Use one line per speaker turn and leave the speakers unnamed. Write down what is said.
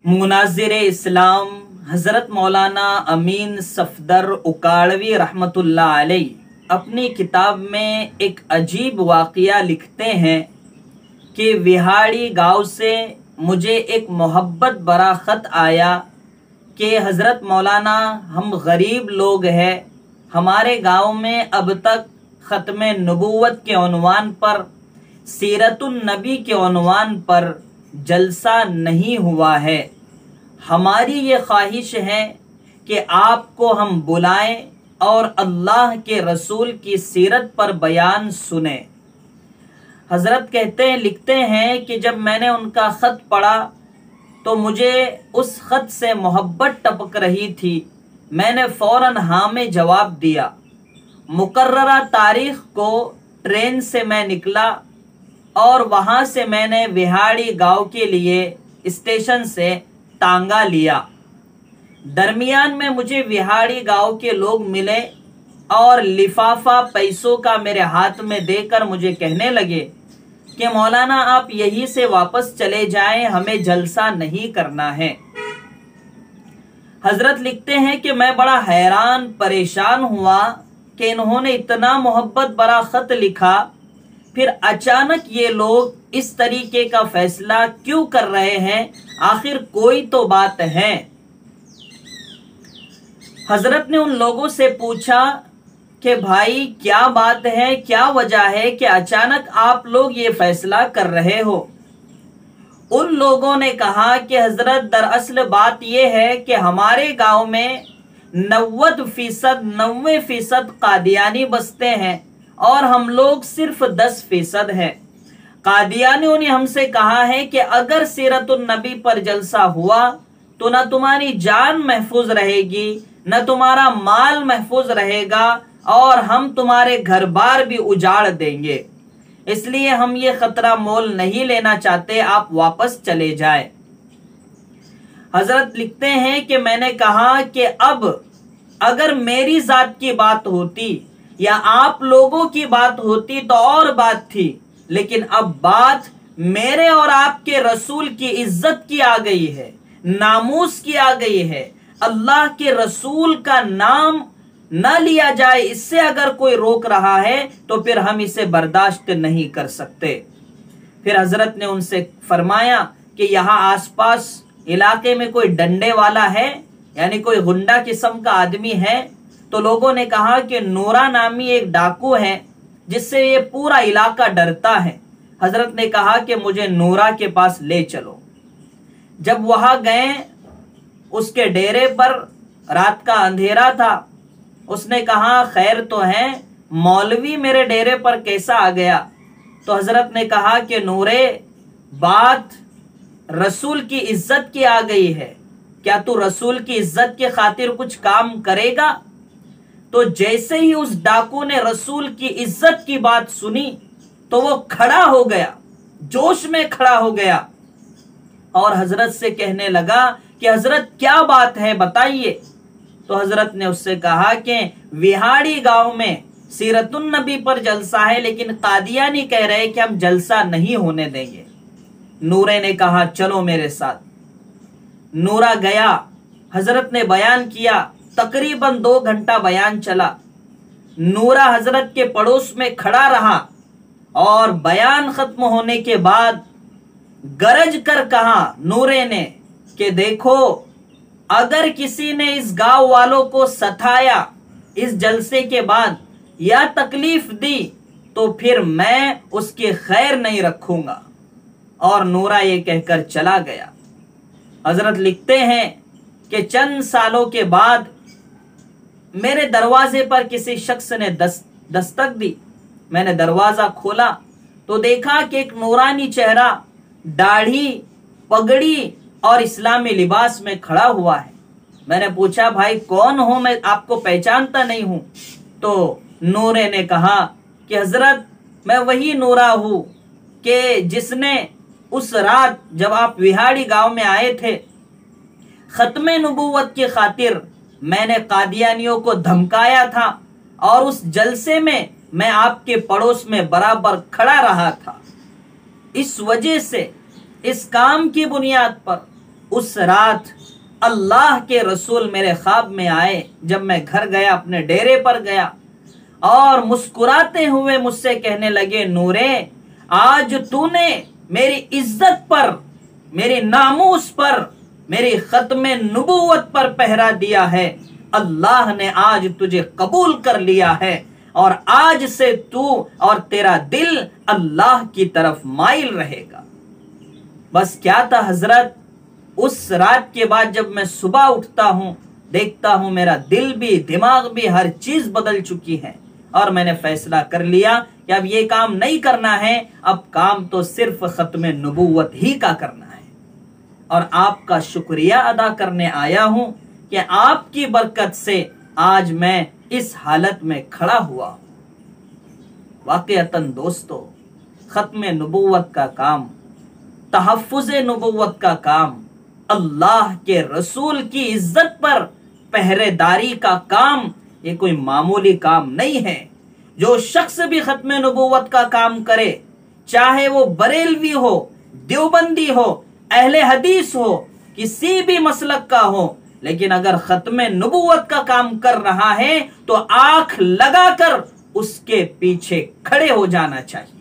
मुनाज़िर इस्लाम हज़रत मौलाना अमीन सफदर उकाड़वी रहमतुल्लाह अलैह अपनी किताब में एक अजीब वाक़या लिखते हैं कि विहाड़ी गांव से मुझे एक मोहब्बत भरा ख़त आया कि हज़रत मौलाना हम गरीब लोग हैं, हमारे गांव में अब तक ख़त्म नबूवत के उन्वान पर, सीरतुन नबी के उन्वान पर जलसा नहीं हुआ है। हमारी ये ख्वाहिश है कि आपको हम बुलाएं और अल्लाह के रसूल की सीरत पर बयान सुने। हज़रत कहते हैं, लिखते हैं कि जब मैंने उनका ख़त पढ़ा तो मुझे उस ख़त से मोहब्बत टपक रही थी। मैंने फ़ौरन हाँ में जवाब दिया। मुकर्ररा तारीख़ को ट्रेन से मैं निकला और वहाँ से मैंने विहाड़ी गांव के लिए स्टेशन से तांगा लिया। दरमियान में मुझे विहाड़ी गांव के लोग मिले और लिफाफा पैसों का मेरे हाथ में देकर मुझे कहने लगे कि मौलाना आप यहीं से वापस चले जाएं, हमें जलसा नहीं करना है। हजरत लिखते हैं कि मैं बड़ा हैरान परेशान हुआ कि इन्होंने इतना मोहब्बत भरा खत लिखा, फिर अचानक ये लोग इस तरीके का फैसला क्यों कर रहे हैं, आखिर कोई तो बात है। हजरत ने उन लोगों से पूछा कि भाई क्या बात है, क्या वजह है कि अचानक आप लोग ये फैसला कर रहे हो। उन लोगों ने कहा कि हजरत दरअसल बात यह है कि हमारे गांव में 90% कादियानी बसते हैं और हम लोग सिर्फ 10% हैं। कादियानियों ने हमसे कहा है कि अगर सीरतुन नबी पर जलसा हुआ तो न तुम्हारी जान महफूज रहेगी, न तुम्हारा माल महफूज रहेगा और हम तुम्हारे घर बार भी उजाड़ देंगे। इसलिए हम ये खतरा मोल नहीं लेना चाहते, आप वापस चले जाए। हजरत लिखते हैं कि मैंने कहा कि अब अगर मेरी जात की बात होती या आप लोगों की बात होती तो और बात थी, लेकिन अब बात मेरे और आपके रसूल की इज्जत की आ गई है, नामूस की आ गई है। अल्लाह के रसूल का नाम न लिया जाए, इससे अगर कोई रोक रहा है तो फिर हम इसे बर्दाश्त नहीं कर सकते। फिर हजरत ने उनसे फरमाया कि यहाँ आसपास इलाके में कोई डंडे वाला है, यानी कोई गुंडा किस्म का आदमी है। तो लोगों ने कहा कि नूरा नामी एक डाकू है जिससे ये पूरा इलाका डरता है। हजरत ने कहा कि मुझे नूरा के पास ले चलो। जब वहां गए, उसके डेरे पर रात का अंधेरा था। उसने कहा खैर तो है, मौलवी मेरे डेरे पर कैसा आ गया? तो हजरत ने कहा कि नूरे, बात रसूल की इज्जत की आ गई है, क्या तू रसूल की इज्जत के खातिर कुछ काम करेगा? तो जैसे ही उस डाकू ने रसूल की इज्जत की बात सुनी तो वो खड़ा हो गया, जोश में खड़ा हो गया और हजरत से कहने लगा कि हजरत क्या बात है, बताइए। तो हजरत ने उससे कहा कि विहाड़ी गांव में सीरतुन नबी पर जलसा है, लेकिन कादियानी कह रहे कि हम जलसा नहीं होने देंगे। नूरे ने कहा चलो मेरे साथ। नूरा गया, हजरत ने बयान किया, तकरीबन 2 घंटा बयान चला। नूरा हजरत के पड़ोस में खड़ा रहा और बयान खत्म होने के बाद गरज कर कहा नूरे ने कि देखो, अगर किसी ने इस गांव वालों को सताया इस जलसे के बाद या तकलीफ दी तो फिर मैं उसकी खैर नहीं रखूंगा। और नूरा ये कहकर चला गया। हजरत लिखते हैं कि चंद सालों के बाद मेरे दरवाजे पर किसी शख्स ने दस्तक दी। मैंने दरवाजा खोला तो देखा कि एक नूरानी चेहरा, दाढ़ी, पगड़ी और इस्लामी लिबास में खड़ा हुआ है। मैंने पूछा भाई कौन हो, मैं आपको पहचानता नहीं हूं। तो नूरे ने कहा कि हजरत मैं वही नूरा हूं कि जिसने उस रात जब आप विहाड़ी गांव में आए थे, खत्मे नबूवत की खातिर मैंने कादियानियों को धमकाया था और उस जलसे में मैं आपके पड़ोस में बराबर खड़ा रहा था। इस वजह से, इस काम की बुनियाद पर اس رات اللہ کے رسول میرے خواب میں آئے جب میں گھر گیا، اپنے ڈیرے پر گیا، اور مسکراتے ہوئے مجھ سے کہنے لگے، نورے آج تو نے میری عزت پر، میری ناموس پر، میری ختم نبوت پر پہرا دیا ہے، اللہ نے آج تجھے قبول کر لیا ہے، اور آج سے تو اور تیرا دل اللہ کی طرف مائل رہے گا۔ بس کیا تھا حضرت، اس رات کے بعد جب میں صبح اٹھتا ہوں دیکھتا ہوں میرا دل بھی، دماغ بھی، ہر چیز بدل چکی ہے، اور میں نے فیصلہ کر لیا کہ اب یہ کام نہیں کرنا ہے، اب کام تو صرف ختم نبوت ہی کا کرنا ہے۔ اور آپ کا شکریہ ادا کرنے آیا ہوں کہ آپ کی برکت سے آج میں اس حالت میں کھڑا ہوا ہوں۔ واقعتاً دوستو، ختم نبوت کا کام، تحفظ نبوت کا کام، اللہ کے رسول کی عزت پر پہرے داری کا کام، یہ کوئی معمولی کام نہیں ہے۔ جو شخص بھی ختم نبوت کا کام کرے، چاہے وہ بریلوی ہو، دیوبندی ہو، اہل حدیث ہو، کسی بھی مسلک کا ہو، لیکن اگر ختم نبوت کا کام کر رہا ہے تو آنکھ لگا کر اس کے پیچھے کھڑے ہو جانا چاہیے۔